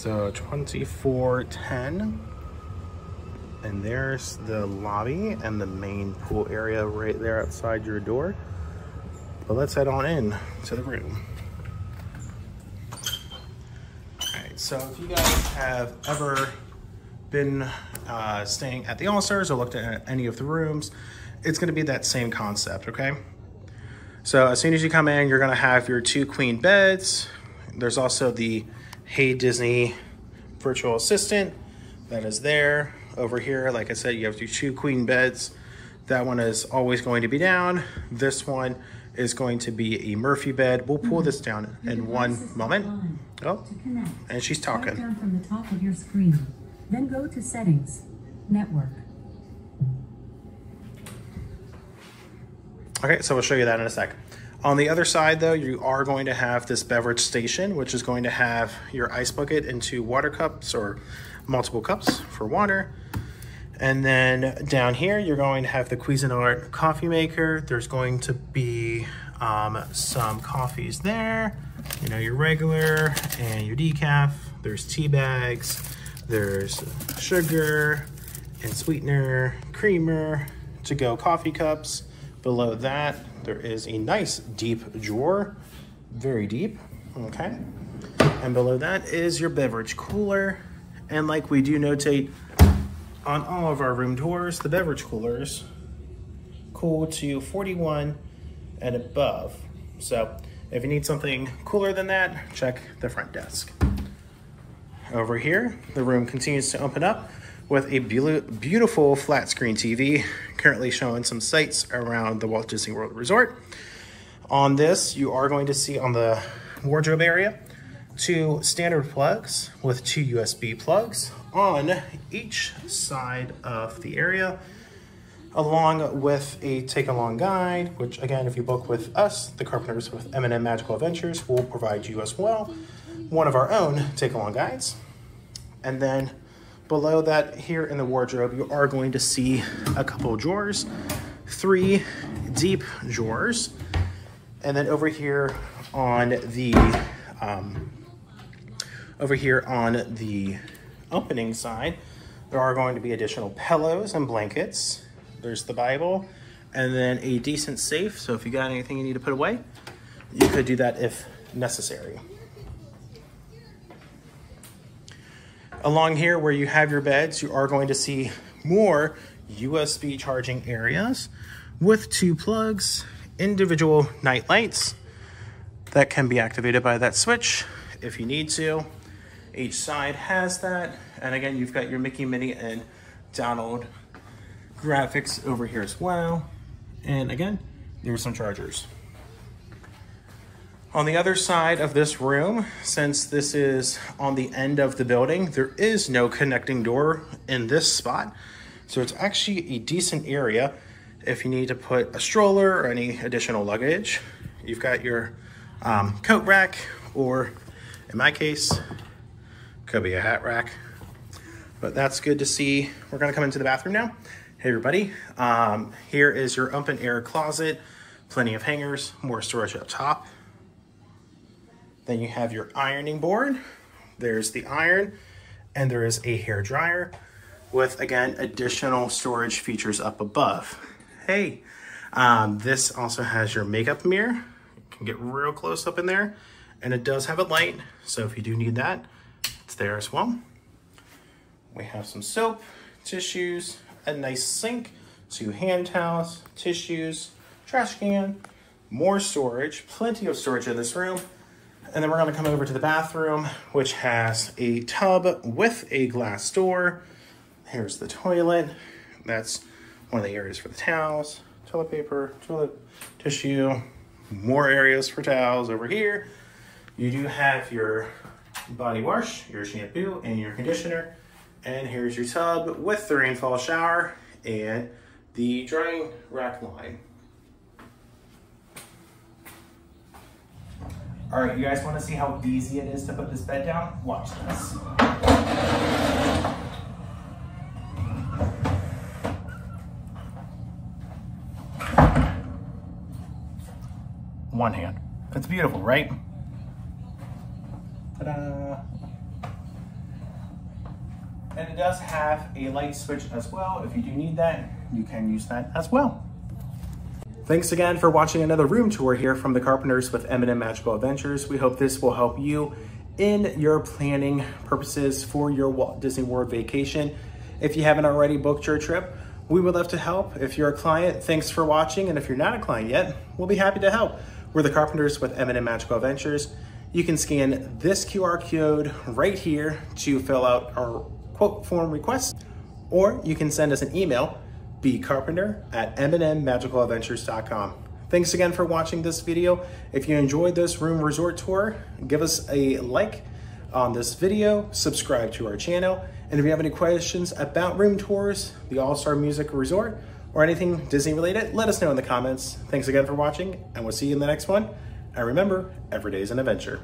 So 2410. And there's the lobby and the main pool area right there outside your door. But let's head on in to the room. Alright, so if you guys have ever been staying at the All-Stars or looked at any of the rooms, it's gonna be that same concept, okay? So as soon as you come in, you're gonna have your 2 queen beds. There's also the Hey Disney virtual assistant that is there. Over here, like I said, you have your 2 queen beds. That one is always going to be down. This one is going to be a Murphy bed. We'll pull this down in one moment. Oh, and she's talking. Down from the top of your screen, then go to Settings, Network. Okay, so we'll show you that in a sec. On the other side though, you are going to have this beverage station, which is going to have your ice bucket into water cups or multiple cups for water. And then down here, you're going to have the Cuisinart coffee maker. There's going to be some coffees there, you know, your regular and your decaf. There's tea bags, there's sugar and sweetener, creamer, to-go coffee cups. Below that, there is a nice deep drawer, very deep, okay? And below that is your beverage cooler. And like we do notate on all of our room tours, the beverage coolers cool to 41 and above. So if you need something cooler than that, check the front desk. Over here, the room continues to open up with a beautiful flat screen TV, currently showing some sights around the Walt Disney World Resort. On this, you are going to see on the wardrobe area, 2 standard plugs with 2 USB plugs on each side of the area, along with a take-along guide, which again, if you book with us, the Carpenters with M&M Magical Adventures, will provide you as well one of our own take-along guides. And then below that, here in the wardrobe, you are going to see a couple of drawers, 3 deep drawers. And then over here on the opening side, there are going to be additional pillows and blankets. There's the Bible, and then a decent safe. So if you got anything you need to put away, you could do that if necessary. Along here where you have your beds, you are going to see more USB charging areas with 2 plugs, individual night lights that can be activated by that switch if you need to. Each side has that. And again, you've got your Mickey, Minnie, and Donald graphics over here as well. And again, there's some chargers. On the other side of this room, since this is on the end of the building, there is no connecting door in this spot. So it's actually a decent area if you need to put a stroller or any additional luggage. You've got your coat rack, or in my case, could be a hat rack. But that's good to see. We're gonna come into the bathroom now. Hey everybody, here is your open air closet, plenty of hangers, more storage up top. Then you have your ironing board. There's the iron, and there is a hair dryer with, again, additional storage features up above. Hey, this also has your makeup mirror. You can get real close up in there, and it does have a light, so if you do need that, it's there as well. We have some soap, tissues, a nice sink, 2 hand towels, tissues, trash can, more storage, plenty of storage in this room. And then we're gonna come over to the bathroom, which has a tub with a glass door. Here's the toilet. That's one of the areas for the towels, toilet paper, toilet tissue, more areas for towels over here. You do have your body wash, your shampoo, and your conditioner. And here's your tub with the rainfall shower and the drying rack line. All right, you guys want to see how easy it is to put this bed down? Watch this. One hand. It's beautiful, right? Ta-da! And it does have a light switch as well. If you do need that, you can use that as well. Thanks again for watching another room tour here from the Carpenters with M&M Magical Adventures. We hope this will help you in your planning purposes for your Walt Disney World vacation. If you haven't already booked your trip, we would love to help. If you're a client, thanks for watching. And if you're not a client yet, we'll be happy to help. We're the Carpenters with M&M Magical Adventures. You can scan this QR code right here to fill out our quote form request, or you can send us an email, bcarpenter@mnmmagacaladventures.com. Thanks again for watching this video. If you enjoyed this room resort tour, give us a like on this video, subscribe to our channel, and if you have any questions about room tours, the All-Star Music Resort, or anything Disney related, let us know in the comments. Thanks again for watching, and we'll see you in the next one. And remember, every day is an adventure.